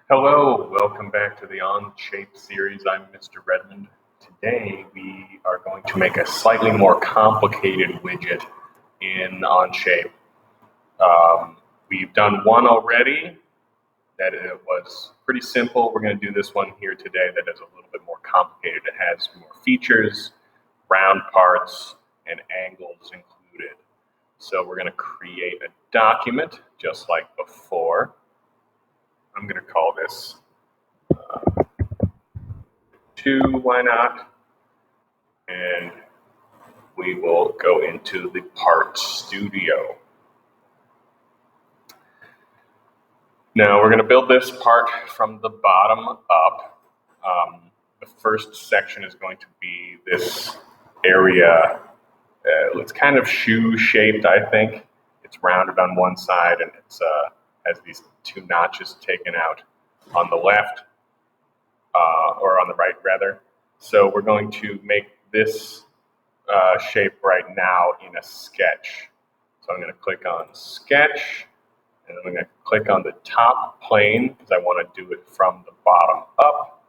Hello, welcome back to the OnShape series. I'm Mr. Redmond. Today we are going to make a slightly more complicated widget in OnShape. We've done one already that it was pretty simple. We're going to do this one here today that is a little bit more complicated. It has more features, round parts, and angles included. So we're going to create a document just like before. I'm going to call this 2, why not? And we will go into the part studio. Now we're going to build this part from the bottom up. The first section is going to be this area. It's kind of shoe-shaped, I think. It's rounded on one side and it has these 2 notches taken out on the left, or on the right rather. So we're going to make this shape right now in a sketch. So I'm going to click on sketch, and I'm going to click on the top plane because I want to do it from the bottom up,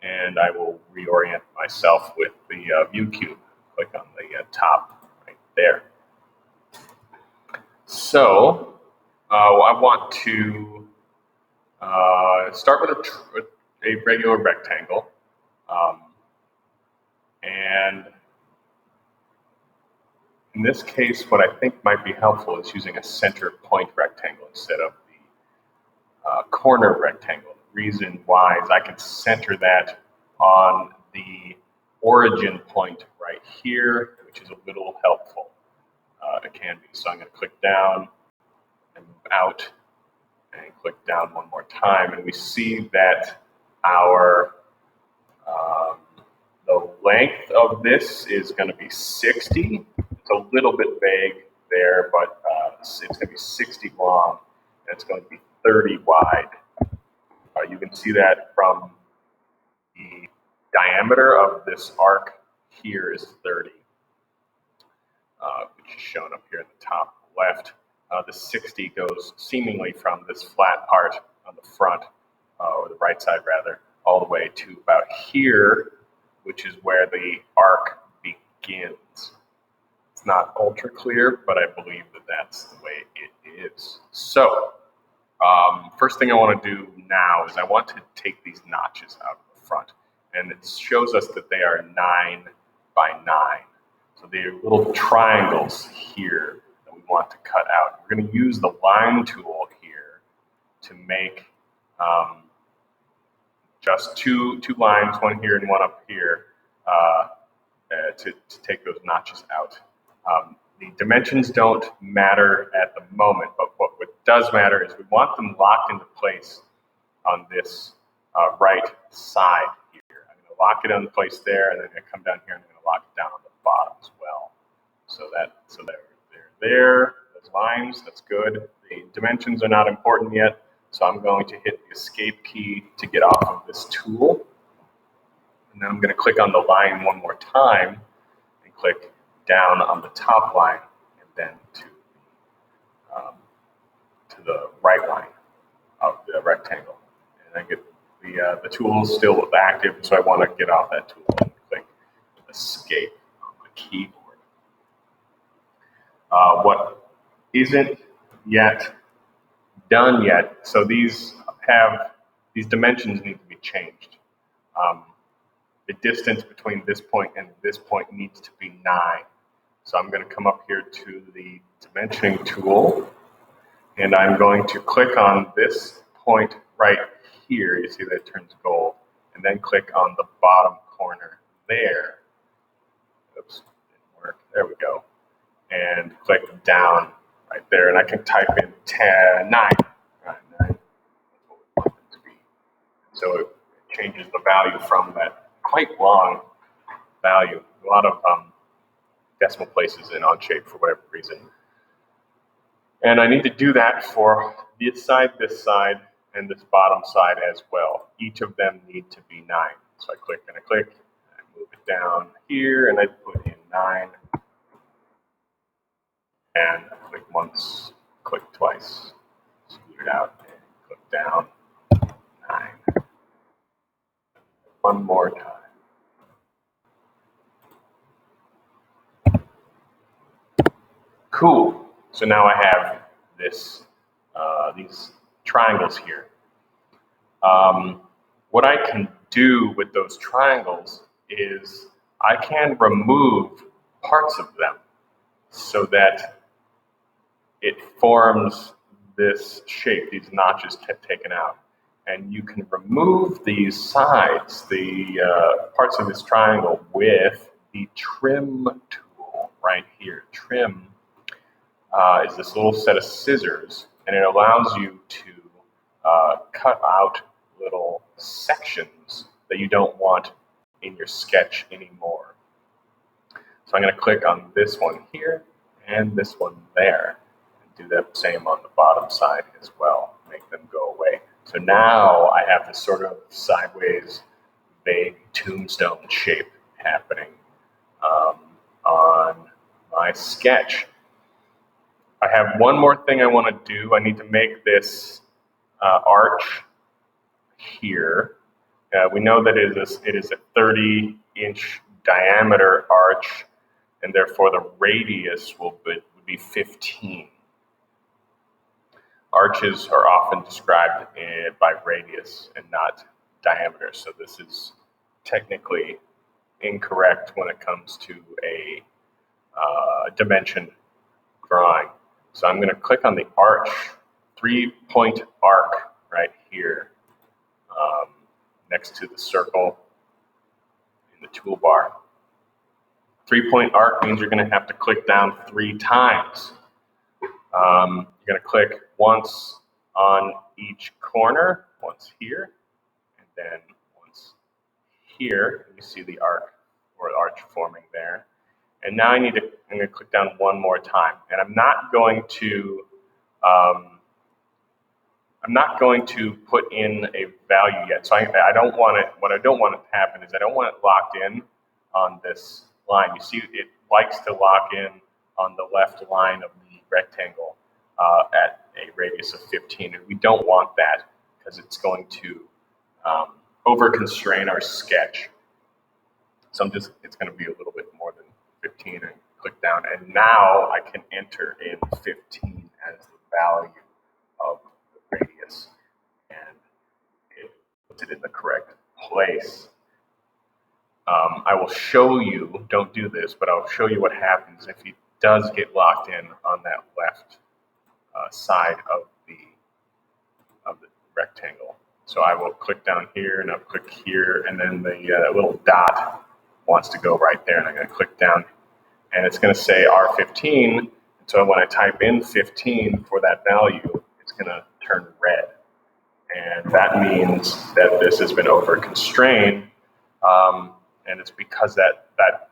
and I will reorient myself with the view cube. Click on the top right there. So I want to start with a regular rectangle, and in this case, what I think might be helpful is using a center point rectangle instead of the corner rectangle. The reason why is I can center that on the origin point right here, which is a little helpful. It can be. So I'm going to click down and move out and click down one more time, and we see that our the length of this is going to be 60. It's a little bit vague there, but it's going to be 60 long, and it's going to be 30 wide. You can see that from the diameter of this arc here is 30, which is shown up here in the top left. The 60 goes seemingly from this flat part on the front, or the right side rather, all the way to about here, which is where the arc begins. It's not ultra clear, but I believe that that's the way it is. So, first thing I want to do now is I want to take these notches out of the front, and it shows us that they are 9 by 9. So they are little triangles here that we want to cut out. We're going to use the line tool here to make just two lines, one here and one up here, to take those notches out. The dimensions don't matter at the moment, but what does matter is we want them locked into place on this right side here. I'm going to lock it into place there, and then I'm going to come down here and I'm going to lock it down on the bottom as well. So they're there, those lines, that's good. The dimensions are not important yet, so I'm going to hit the escape key to get off of this tool. And then I'm going to click on the line one more time and click down on the top line and then to the right line of the rectangle. And I get the tool is still active, so I want to get off that tool and click escape on my keyboard. What isn't yet done yet, so these dimensions need to be changed. The distance between this point and this point needs to be 9. So I'm going to come up here to the dimensioning tool, and I'm going to click on this point right here. You see that it turns gold, and then click on the bottom corner there. Oops, didn't work. There we go. And click down right there, and I can type in 9. Right, 9. That's what we want it to be. So it changes the value from that quite long value. A lot of decimal places in OnShape for whatever reason. And I need to do that for this side, and this bottom side as well. Each of them need to be 9. So I click and I click, and I move it down here, and I put in 9. And click once, click twice, smooth it out, and click down. one more time. Cool. So now I have this, these triangles here. What I can do with those triangles is I can remove parts of them so that it forms this shape, these notches taken out. And you can remove these sides, the parts of this triangle, with the trim tool right here. Trim is this little set of scissors, and it allows you to cut out little sections that you don't want in your sketch anymore. So I'm going to click on this one here and this one there, and do that same on the bottom side as well, make them go away. So now I have this sort of sideways, vague tombstone shape happening on my sketch. I have one more thing I want to do. I need to make this arch here. We know that it is a 30-inch diameter arch, and therefore the radius would be 15. Arches are often described by radius and not diameter, so this is technically incorrect when it comes to a dimension drawing. So I'm going to click on the arch, 3-point arc right here, next to the circle in the toolbar. 3-point arc means you're going to have to click down 3 times. You're going to click once on each corner, once here, and then once here. You see the arc or arch forming there. And now I'm going to click down one more time. And I'm not going to put in a value yet. So I don't want it, what I don't want it to happen is I don't want it locked in on this line. You see, it likes to lock in on the left line of the rectangle at a radius of 15. And we don't want that because it's going to over-constrain our sketch. So it's going to be a little bit more than 15, and click down. And now I can enter in 15 as the value of the radius, and it puts it in the correct place. I will show you, don't do this, but I'll show you what happens if it does get locked in on that left side of the rectangle. So I will click down here, and I'll click here, and then the little dot wants to go right there, and I'm going to click down, and it's going to say R15. And so when I type in 15 for that value, it's going to turn red, and that means that this has been over constrained, and it's because that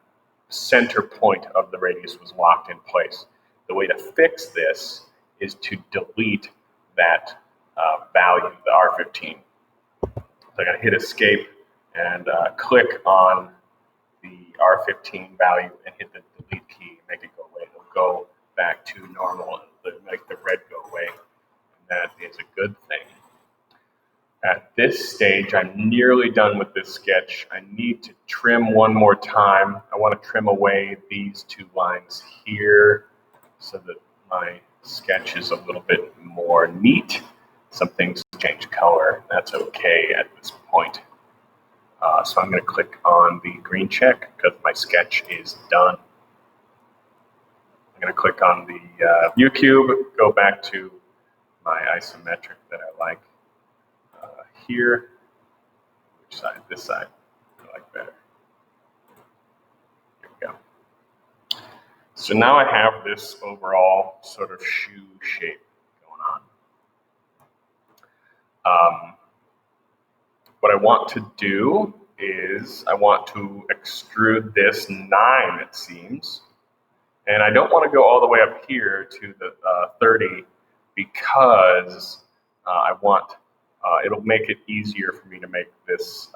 center point of the radius was locked in place. The way to fix this is to delete that value, the R15. So I'm going to hit escape and click on the R15 value and hit the delete key, make it go away. It'll go back to normal, make the red go away, and that is a good thing. At this stage, I'm nearly done with this sketch. I need to trim one more time. I want to trim away these 2 lines here so that my sketch is a little bit more neat. Some things change color. That's okay at this point. So I'm going to click on the green check because my sketch is done. I'm going to click on the view cube, go back to my isometric that I like here. Which side? This side I like better. There we go. So now I have this overall sort of shoe shape going on. What I want to do is I want to extrude this 9, it seems. And I don't want to go all the way up here to the 30 because I want, it'll make it easier for me to make this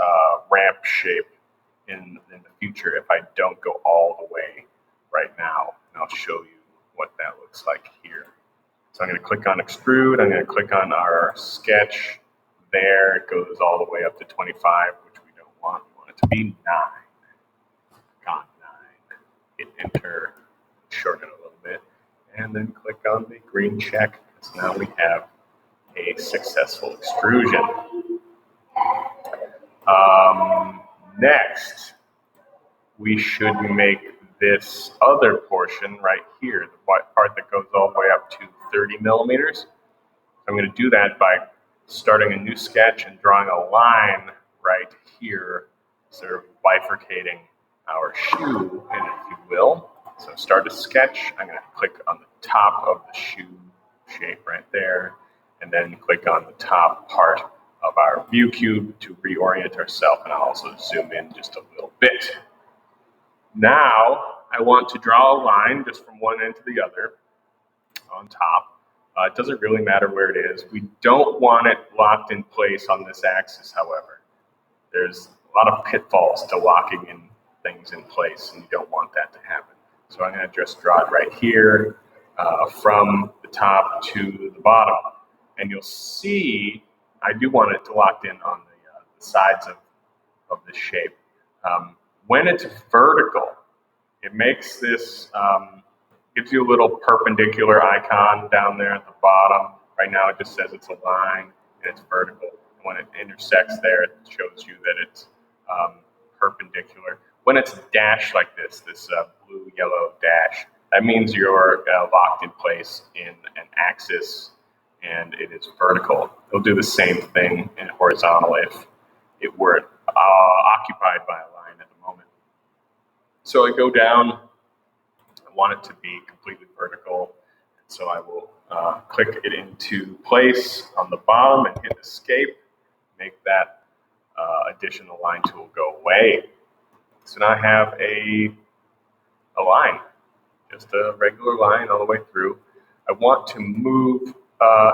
ramp shape in the future if I don't go all the way right now. And I'll show you what that looks like here. So I'm going to click on extrude. I'm going to click on our sketch. There, it goes all the way up to 25, which we don't want. it to be 9. Click on 9, hit enter, shorten it a little bit, and then click on the green check, because now we have a successful extrusion. Next, we should make this other portion right here, the part that goes all the way up to 30 millimeters. I'm going to do that by starting a new sketch and drawing a line right here, sort of bifurcating our shoe in, if you will. So start a sketch. I'm going to click on the top of the shoe shape right there, and then click on the top part of our view cube to reorient ourselves, and I'll also zoom in just a little bit. Now I want to draw a line just from one end to the other on top. It doesn't really matter where it is. We don't want it locked in place on this axis, however. There's a lot of pitfalls to locking in things in place, and you don't want that to happen. So I'm going to just draw it right here from the top to the bottom. And you'll see I do want it to lock in on the sides of the shape. When it's vertical, it makes this, gives you a little perpendicular icon down there at the bottom. Right now it just says it's a line and it's vertical. When it intersects there, it shows you that it's perpendicular. When it's dashed like this blue-yellow dash, that means you're locked in place in an axis and it is vertical. It'll do the same thing in horizontal if it were occupied by a line at the moment. So I go down, I want it to be completely vertical, so I will click it into place on the bottom and hit escape, make that additional line tool go away. So now I have a line, just a regular line all the way through. I want to move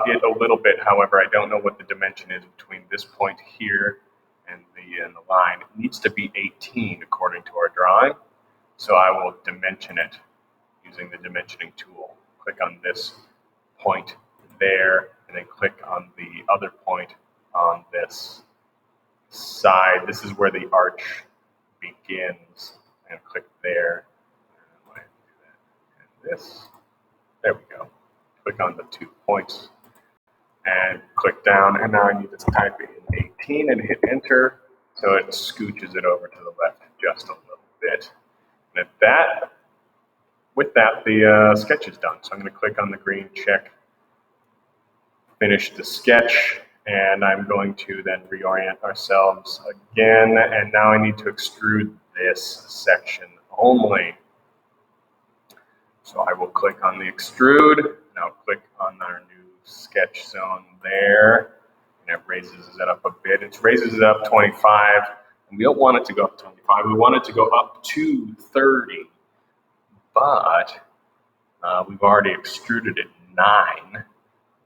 it a little bit, however, I don't know what the dimension is between this point here and the line. It needs to be 18 according to our drawing, so I will dimension it using the dimensioning tool. Click on this point there, and then click on the other point on this side. This is where the arch begins. I'm going to click there, and this. There we go. Click on the 2 points and click down, and now I need to type in 18 and hit enter, so it scooches it over to the left just a little bit. And with that, the sketch is done. So I'm going to click on the green check, finish the sketch, and I'm going to then reorient ourselves again, and now I need to extrude this section only. So I will click on the extrude, now click on our new sketch zone there, and it raises it up a bit. It raises it up 25, and we don't want it to go up 25, we want it to go up to 30, but we've already extruded it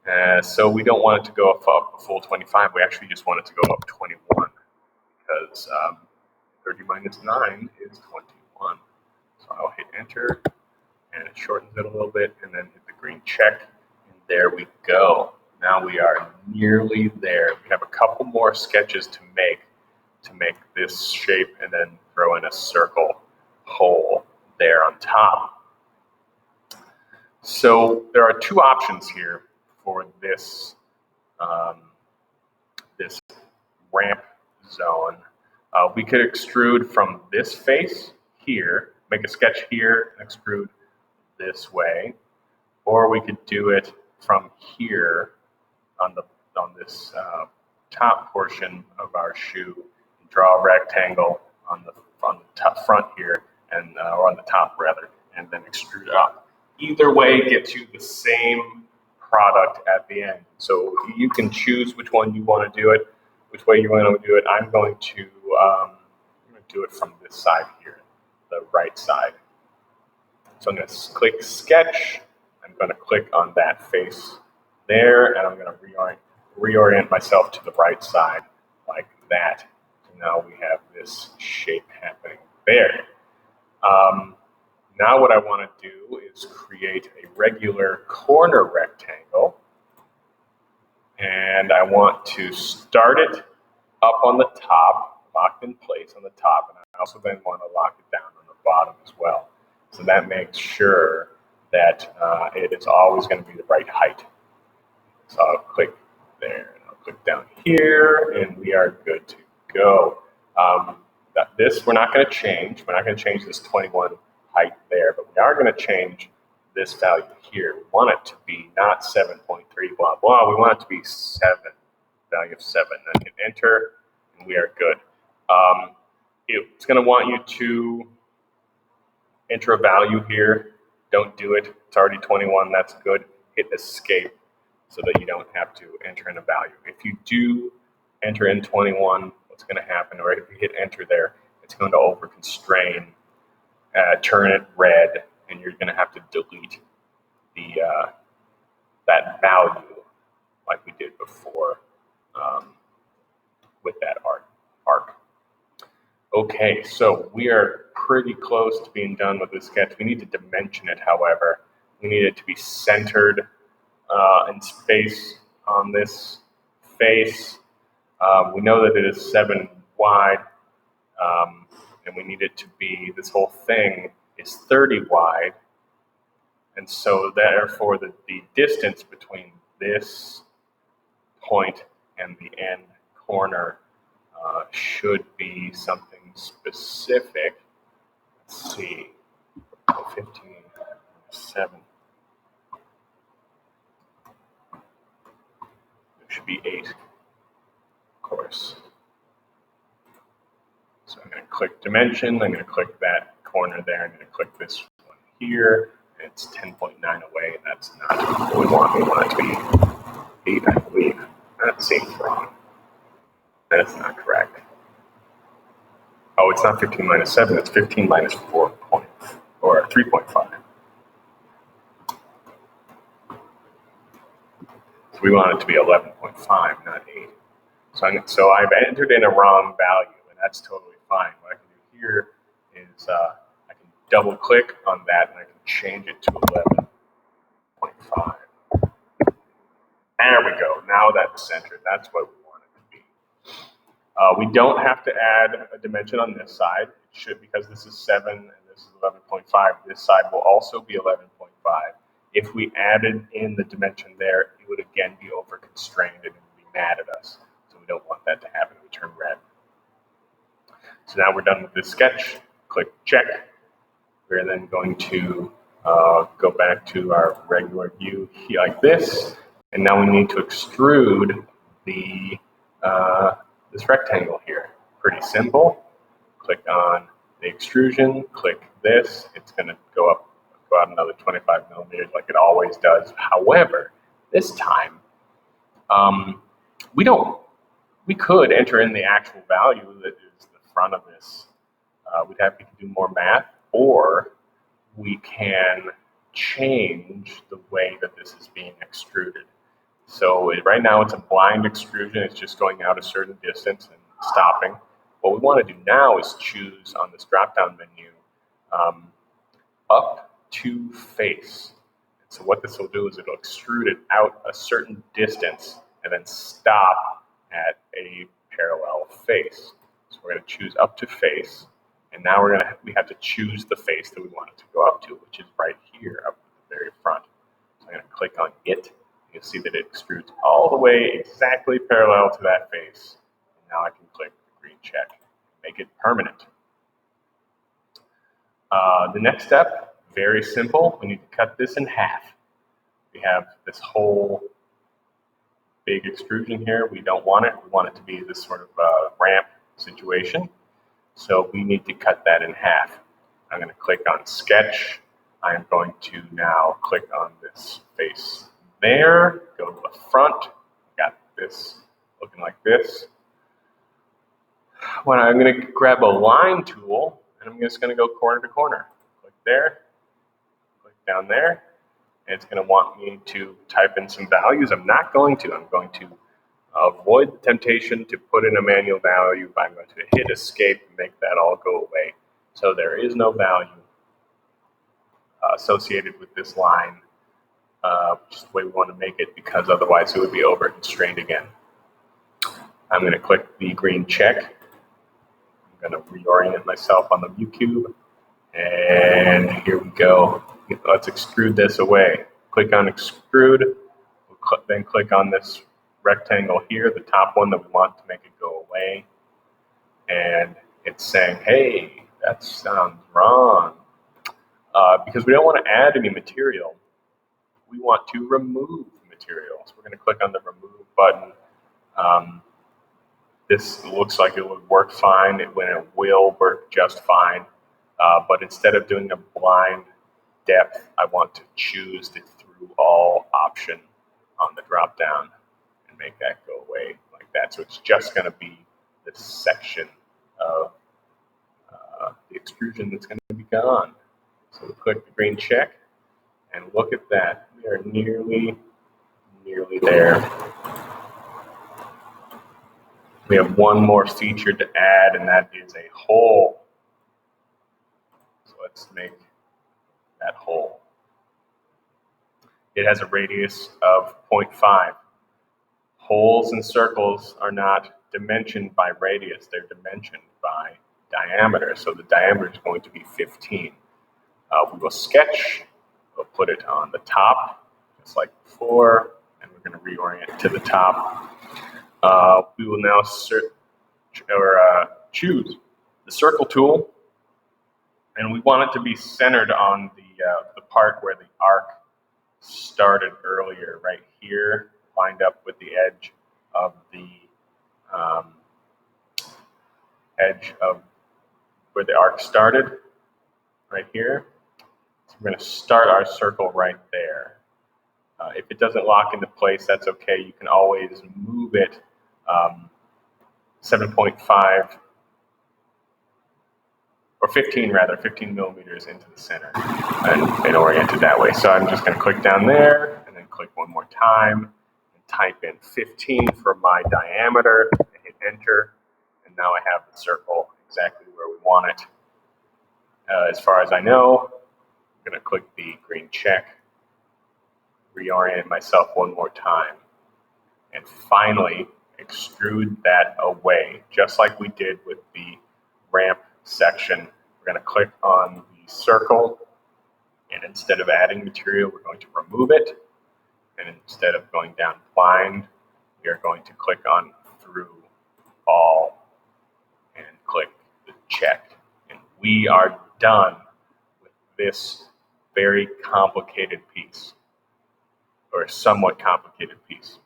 9, so we don't want it to go up a full 25, we actually just want it to go up 21, because 30 minus 9 is 21. So I'll hit enter, and it shortens it a little bit, and then hit the green check, and there we go. Now we are nearly there. We have a couple more sketches to make this shape, and then throw in a circle hole there on top. So there are 2 options here for this this ramp zone. We could extrude from this face here, make a sketch here, and extrude this way, or we could do it from here on this top portion of our shoe, and draw a rectangle on the front here, and or on the top rather, and then extrude it up. Either way gets you the same product at the end. So you can choose which one you want to do it, which way you want to do it. I'm going to do it from this side here, the right side. So I'm going to click sketch, I'm going to click on that face there, and I'm going to reorient myself to the right side like that. So now we have this shape happening there. Now what I want to do is create a regular corner rectangle, and I want to start it up on the top locked in place on the top, and I also then want to lock it down on the bottom as well. So that makes sure that it is always going to be the right height. So I'll click there, and I'll click down here, and we are good to go. This we're not going to change. We're not going to change this 21 height there, but we are going to change this value here. We want it to be not 7.3 blah blah. We want it to be 7, value of 7. Then hit enter, and we are good. It's going to want you to enter a value here. Don't do it. It's already 21. That's good. Hit escape so that you don't have to enter in a value. If you do enter in 21, what's going to happen, or if you hit enter there, it's going to over constrain, turn it red, and you're going to have to delete the that value like we did before with that arc. Okay, so we are pretty close to being done with this sketch. We need to dimension it, however. We need it to be centered in space on this face. We know that it is 7 wide, and we need it to be, this whole thing is 30 wide. And so therefore the distance between this point and the end corner should be something specific. Let's see, 15, 7. There should be 8, of course. So I'm going to click dimension. I'm going to click that corner there. I'm going to click this one here. It's 10.9 away. That's not what we want. We want it to be 8, I believe. That seems wrong. That's not correct. Oh, it's not 15 minus 7. It's 15 minus 4 points, or 3.5. So we want it to be 11.5, not 8. So I've entered in a wrong value, and that's totally fine. What I can do here is I can double click on that, and I can change it to 11.5. There we go. Now that's centered. That's what we want it to be. We don't have to add a dimension on this side. It should, because this is 7 and this is 11.5. This side will also be 11.5. If we added in the dimension there, it would again be over constrained and it would be mad at us. So we don't want that to happen. We turn red. So now we're done with this sketch. Click check. We're then going to go back to our regular view here like this. And now we need to extrude the this rectangle here. Pretty simple. Click on the extrusion, click this. It's going to go out another 25 millimeters like it always does. However, this time, we could enter in the actual value that is the front of this. We'd have to do more math, or we can change the way that this is being extruded. So right now it's a blind extrusion. It's just going out a certain distance and stopping. What we want to do now is choose on this drop-down menu up to face. And so what this will do is it'll extrude it out a certain distance and then stop at a parallel face. So we're going to choose up to face, and now we have to choose the face that we want it to go up to, which is right here up at the very front. So I'm going to click on it. You'll see that it extrudes all the way exactly parallel to that face. And now I can click the green check and make it permanent. The next step, very simple. We need to cut this in half. We have this whole big extrusion here. We don't want it. We want it to be this sort of ramp situation. So we need to cut that in half. I'm going to click on sketch. I'm going to now click on this face there, go to the front. Got this looking like this. When I'm going to grab a line tool, and I'm just going to go corner to corner. Click there, click down there, and it's going to want me to type in some values. I'm not going to. I'm going to avoid the temptation to put in a manual value. I'm going to hit escape and make that all go away. So there is no value associated with this line, which is the way we want to make it, because otherwise it would be over constrained again. I'm going to click the green check, I'm going to reorient myself on the view cube. And here we go. Let's extrude this away. Click on extrude. Then click on this rectangle here, the top one that we want to make it go away. And it's saying, hey, that sounds wrong. Because we don't want to add any material. We want to remove material. So we're going to click on the remove button. This looks like it would work fine when it will work just fine. But instead of doing a blind depth, I want to choose the through all option on the drop down and make that go away like that. So it's just going to be this section of the extrusion that's going to be gone. So we click the green check and look at that. We are nearly there. We have one more feature to add, and that is a hole. So let's make that hole. It has a radius of 0.5. Holes and circles are not dimensioned by radius, they're dimensioned by diameter. So the diameter is going to be 15. We will sketch, we'll put it on the top, just like before, and we're going to reorient to the top. We will now choose the circle tool, and we want it to be centered on the part where the arc started earlier, right here, lined up with the edge of where the arc started, right here. So we're going to start our circle right there. If it doesn't lock into place, that's okay. You can always move it 7.5 or 15 millimeters into the center and orient it that way. So I'm just going to click down there and then click one more time and type in 15 for my diameter and hit enter. And now I have the circle exactly where we want it. As far as I know, I'm going to click the green check, reorient myself one more time, and finally extrude that away, just like we did with the ramp section. We're going to click on the circle, and instead of adding material, we're going to remove it. And instead of going down blind, we are going to click on through all and click the check. And we are done with this very complicated piece, or a somewhat complicated piece.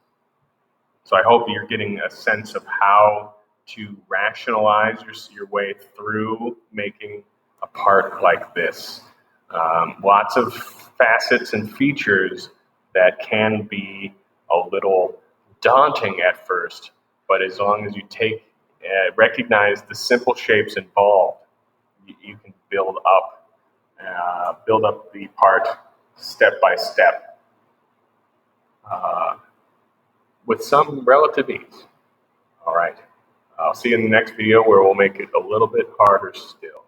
So I hope you're getting a sense of how to rationalize your way through making a part like this. Lots of facets and features that can be a little daunting at first, but as long as you recognize the simple shapes involved, you can build up the part step by step with some relative ease. All right. I'll see you in the next video where we'll make it a little bit harder still.